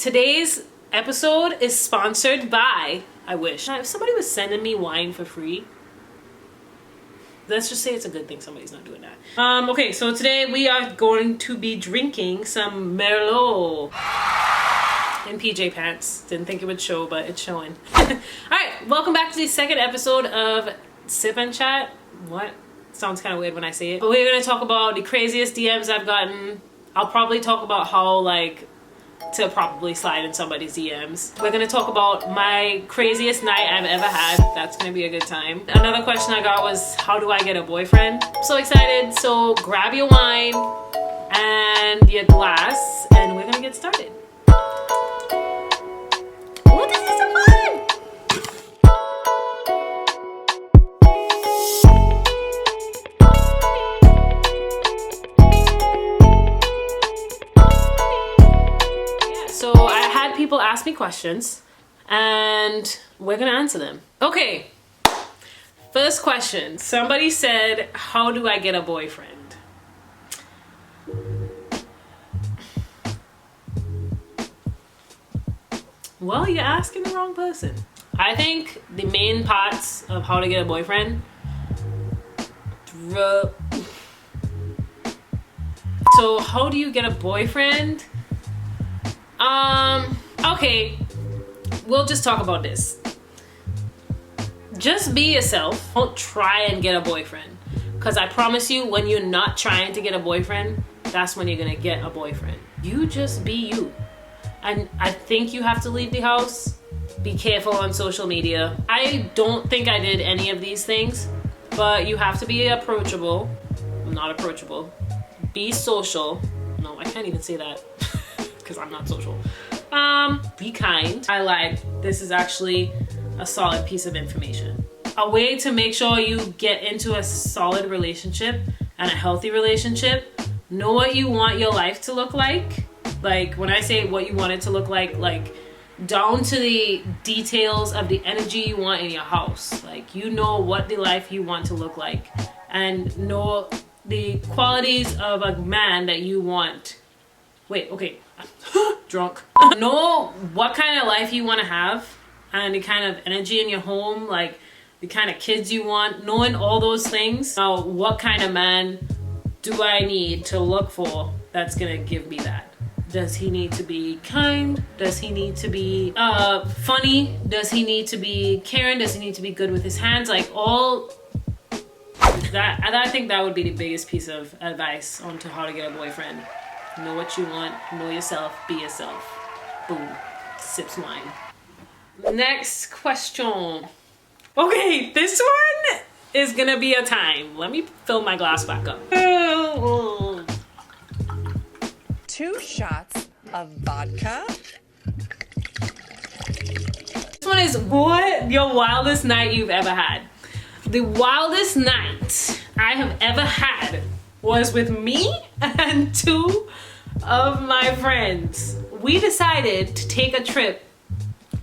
Today's episode is sponsored by, I wish. Now, if somebody was sending me wine for free, let's just say it's a good thing somebody's not doing that. Okay, so today we are going to be drinking some Merlot in PJ pants. Didn't think it would show, but it's showing. Alright, welcome back to the second episode of Sip and Chat. What? Sounds kind of weird when I say it. But we're going to talk about the craziest DMs I've gotten. I'll probably talk about how, to probably slide in somebody's DMs. We're gonna talk about my craziest night I've ever had. That's gonna be a good time. Another question I got was, how do I get a boyfriend? I'm so excited. So grab your wine and your glass and we're gonna get started. Oh, this is so fun! So I had people ask me questions and we're gonna answer them. Okay, first question. Somebody said, how do I get a boyfriend? Well, you're asking the wrong person. I think the main parts of how to get a boyfriend. So how do you get a boyfriend? Okay, we'll just talk about this. Just be yourself. Don't try and get a boyfriend. Because I promise you, when you're not trying to get a boyfriend, that's when you're gonna get a boyfriend. You just be you. And I think you have to leave the house. Be careful on social media. I don't think I did any of these things, but you have to be approachable. I'm not approachable. Be social. No, I can't even say that. Because I'm not social. Be kind. I lied. This is actually a solid piece of information. A way to make sure you get into a solid relationship and a healthy relationship. Know what you want your life to look like. Like when I say what you want it to look like down to the details of the energy you want in your house. Like you know what the life you want to look like and know the qualities of a man that you want. Wait, okay. Drunk. Know what kind of life you want to have and the kind of energy in your home, like the kind of kids you want, knowing all those things. Now, what kind of man do I need to look for that's gonna give me that? Does he need to be kind? Does he need to be funny? Does he need to be caring? Does he need to be good with his hands? Like all that. And I think that would be the biggest piece of advice on to how to get a boyfriend. Know what you want, know yourself, be yourself. Boom. Sips wine. Next question. Okay, this one is gonna be a time. Let me fill my glass back up. 2 shots of vodka. This one is what your wildest night you've ever had. The wildest night I have ever had was with me and 2 of my friends. We decided to take a trip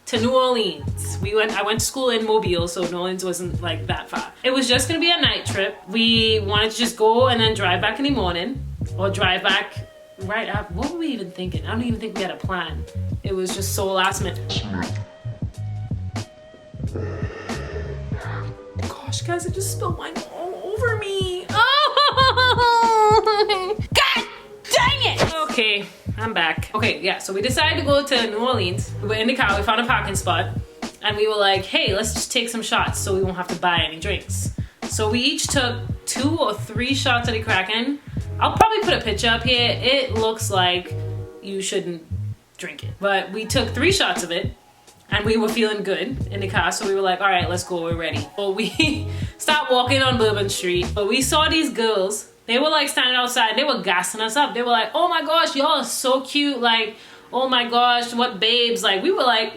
to New Orleans. I went to school in Mobile, so New Orleans wasn't like that far. It was just gonna be a night trip. We wanted to just go and then drive back in the morning or drive back right after. What were we even thinking? I don't even think we had a plan. It was just so last minute. Gosh, guys, I just spilled wine all over me. Oh! God dang it! Okay, I'm back. Okay, yeah, so we decided to go to New Orleans. We were in the car, we found a parking spot, and we were like, hey, let's just take some shots so we won't have to buy any drinks. So we each took 2 or 3 shots of the Kraken. I'll probably put a picture up here. It looks like you shouldn't drink it. But we took 3 shots of it, and we were feeling good in the car, so we were like, all right, let's go, we're ready. So we stopped walking on Bourbon Street, but we saw these girls. They were like standing outside, they were gassing us up. They were like, oh my gosh, y'all are so cute. Like, oh my gosh, what babes. Like, we were like,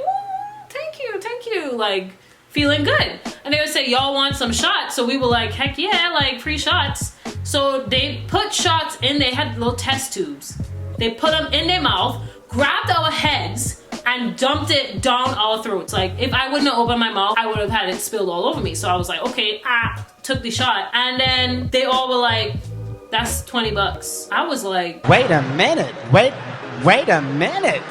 thank you. Like, feeling good. And they would say, y'all want some shots? So we were like, heck yeah, like free shots. So they put shots in, they had little test tubes. They put them in their mouth, grabbed our heads, and dumped it down our throats. Like, if I wouldn't have opened my mouth, I would have had it spilled all over me. So I was like, okay, took the shot. And then they all were like, that's $20. I was like, wait a minute, wait a minute.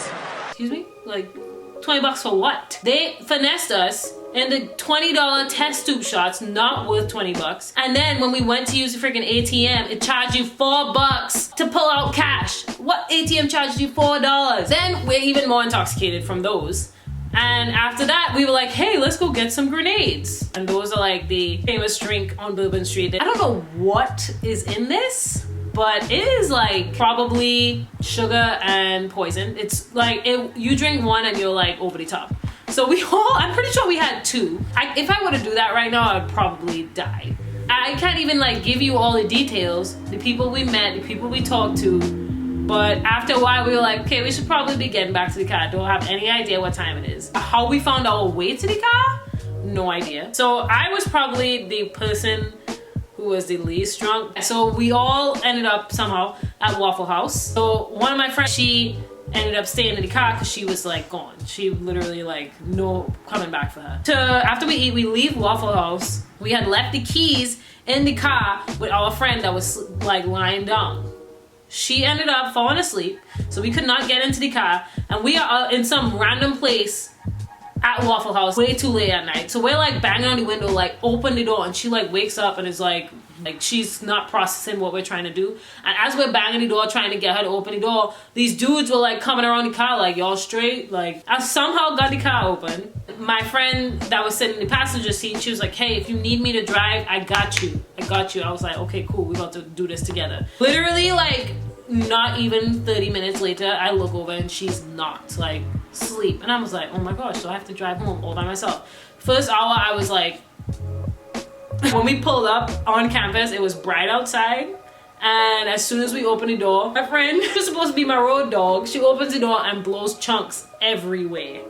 excuse me? Like, $20 for what? They finessed us into $20 test tube shots, not worth $20. And then when we went to use the freaking ATM, it charged you $4 to pull out cash. What ATM charged you $4? Then we're even more intoxicated from those. And after that, we were like, hey, let's go get some grenades. And those are like the famous drink on Bourbon Street. I don't know what is in this, but it is like probably sugar and poison. It's like, you drink one and you're like over the top. So I'm pretty sure we had 2. If I were to do that right now, I'd probably die. I can't even like give you all the details, the people we met, the people we talked to. But after a while, we were like, okay, we should probably be getting back to the car. Don't have any idea what time it is. How we found our way to the car? No idea. So I was probably the person who was the least drunk. So we all ended up somehow at Waffle House. So one of my friends, she ended up staying in the car because she was like gone. She literally like no coming back for her. After we eat, we leave Waffle House. We had left the keys in the car with our friend that was like lying down. She ended up falling asleep, so we could not get into the car, and we are in some random place at Waffle House way too late at night. So we're like banging on the window, like open the door, and she like wakes up and is like she's not processing what we're trying to do. And as we're banging the door trying to get her to open the door, these dudes were like coming around the car like, y'all straight? Like, I somehow got the car open. My friend that was sitting in the passenger seat, she was like, hey, if you need me to drive, I got you. I was like, okay, cool, we're about to do this together. Literally like not even 30 minutes later, I look over and she's knocked, like sleep. And I was like, oh my gosh, so I have to drive home all by myself. First hour, I was like, when we pulled up on campus, it was bright outside. And as soon as we opened the door, my friend, who's supposed to be my road dog, she opens the door and blows chunks everywhere.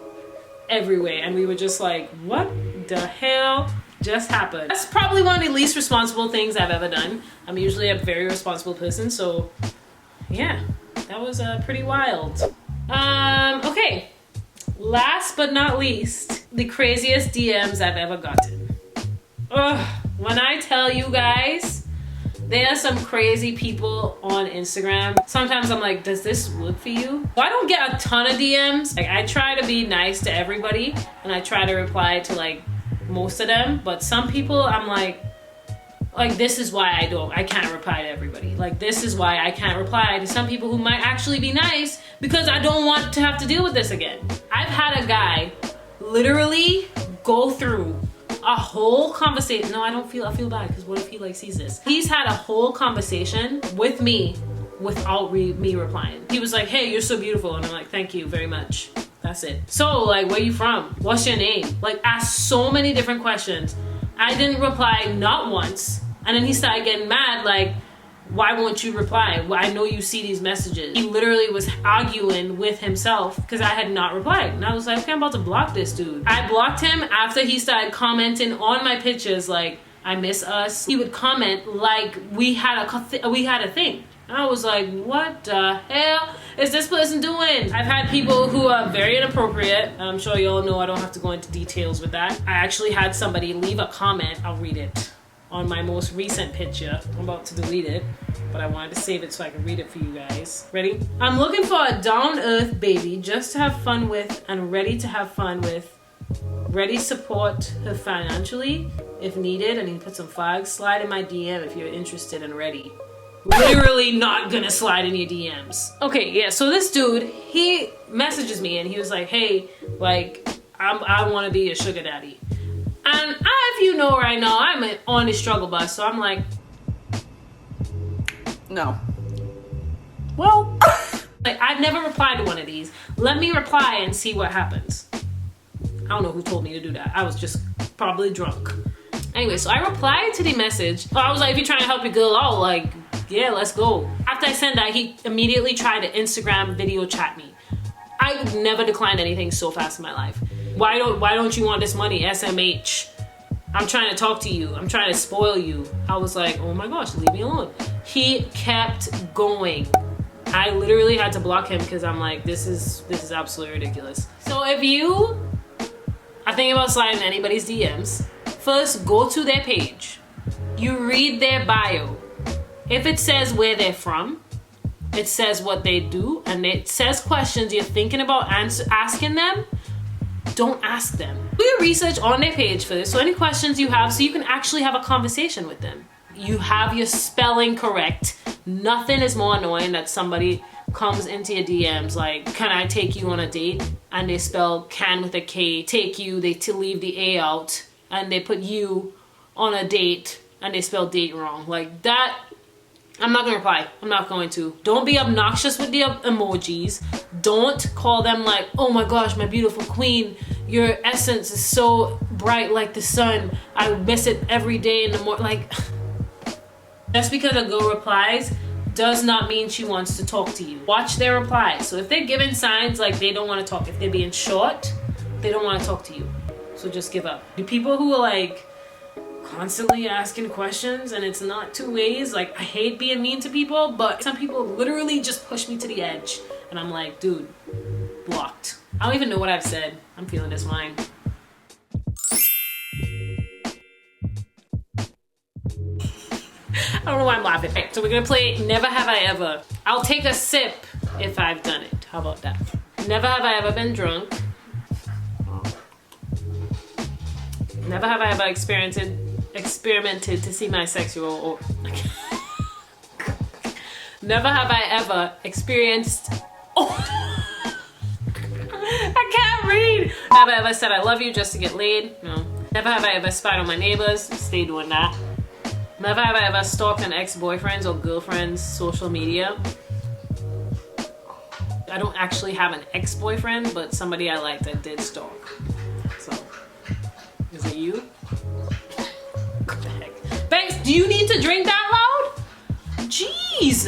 And we were just like, what the hell just happened? That's probably one of the least responsible things I've ever done. I'm usually a very responsible person, so yeah, that was pretty wild. Okay, last but not least, the craziest DMs I've ever gotten. Ugh, when I tell you guys, there are some crazy people on Instagram. Sometimes I'm like, does this work for you? So I don't get a ton of DMs. Like, I try to be nice to everybody and I try to reply to like most of them, but some people I'm like this is why I can't reply to everybody. Like, this is why I can't reply to some people who might actually be nice because I don't want to have to deal with this again. I've had a guy literally go through a whole conversation. No, I feel bad because what if he like sees this? He's had a whole conversation with me without me replying. He was like, hey, you're so beautiful. And I'm like, thank you very much. That's it. So like, where you from? What's your name? Like, asked so many different questions. I didn't reply not once. And then he started getting mad, like, why won't you reply? Well, I know you see these messages. He literally was arguing with himself because I had not replied. And I was like, okay, I'm about to block this dude. I blocked him after he started commenting on my pictures like, I miss us. He would comment like we had a thing. And I was like, what the hell is this person doing? I've had people who are very inappropriate. I'm sure you all know I don't have to go into details with that. I actually had somebody leave a comment, I'll read it, on my most recent picture. I'm about to delete it, but I wanted to save it so I can read it for you guys. Ready? I'm looking for a down-to-earth baby just to have fun with and ready to have fun with. Ready to support her financially if needed. And he put some flags. Slide in my DM if you're interested and ready. Literally not gonna slide in your DMs. Okay, yeah, so this dude, he messages me and he was like, hey, like, I want to be a sugar daddy. And if you know right now, I'm on the struggle bus, so I'm like, no. Well, like, I've never replied to one of these. Let me reply and see what happens. I don't know who told me to do that. I was just probably drunk. Anyway, so I replied to the message. I was like, if you're trying to help your girl out, like, yeah, let's go. After I sent that, he immediately tried to Instagram video chat me. I would never decline anything so fast in my life. Why don't you want this money? SMH. I'm trying to talk to you. I'm trying to spoil you. I was like, oh my gosh, leave me alone. He kept going. I literally had to block him because I'm like, this is absolutely ridiculous. So if you are thinking about sliding anybody's DMs, first go to their page. You read their bio. If it says where they're from, it says what they do, and it says questions you're thinking about asking them, don't ask them. Do your research on their page for this, so any questions you have, so you can actually have a conversation with them. You have your spelling correct. Nothing is more annoying that somebody comes into your DMs like, can I take you on a date? And they spell can with a K, take you, they leave the A out, and they put you on a date, and they spell date wrong. Like that, I'm not gonna reply. I'm not going to. Don't be obnoxious with the emojis. Don't call them like, oh my gosh, my beautiful queen, your essence is so bright like the sun. I miss it every day in the morning. Like, just because a girl replies does not mean she wants to talk to you. Watch their replies. So if they're giving signs like they don't want to talk, if they're being short, they don't want to talk to you. So just give up. The people who are like constantly asking questions and it's not two ways, like I hate being mean to people, but some people literally just push me to the edge and I'm like, dude, blocked. I don't even know what I've said. I'm feeling this wine. I don't know why I'm laughing. Okay, so we're gonna play Never Have I Ever. I'll take a sip if I've done it. How about that? Never have I ever been drunk. Never have I ever experimented to see my sexual or never have I ever experienced I can't read. Never ever said I love you just to get laid. No. Never have I ever spied on my neighbors. Stay doing that. Never have I ever stalked an ex-boyfriend's or girlfriend's social media. I don't actually have an ex-boyfriend, but somebody I liked I did stalk. So, is it you? What the heck? Banks, do you need to drink that loud? Jeez!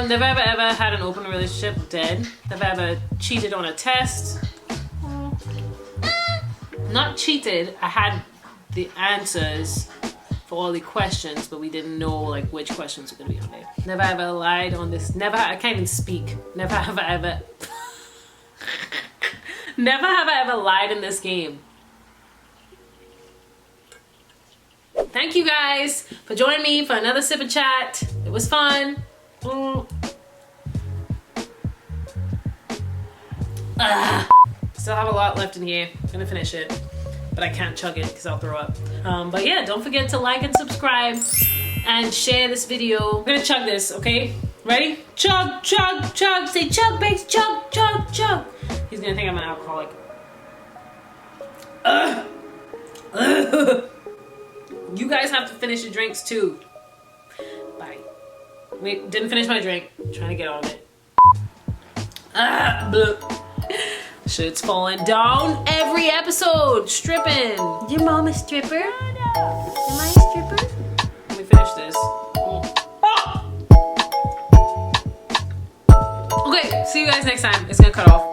Never ever had an open relationship. Dead. Never ever cheated on a test. Not cheated. I had the answers for all the questions, but we didn't know like which questions were gonna be on there. Never ever lied on this. I can't even speak. Never have I ever never have I ever lied in this game. Thank you guys for joining me for another sip of chat. It was fun. Still have a lot left in here. I'm gonna finish it, but I can't chug it because I'll throw up. But yeah, don't forget to like and subscribe and share this video. I'm gonna chug this, okay? Ready? Chug, chug, chug. Say chug, Banks, chug, chug, chug. He's gonna think I'm an alcoholic. You guys have to finish your drinks too. Bye. Wait, didn't finish my drink. I'm trying to get all of it. Shit's falling down every episode. Stripping. Your mom a stripper? Am I a stripper? Let me finish this. Oh. Okay, see you guys next time. It's gonna cut off.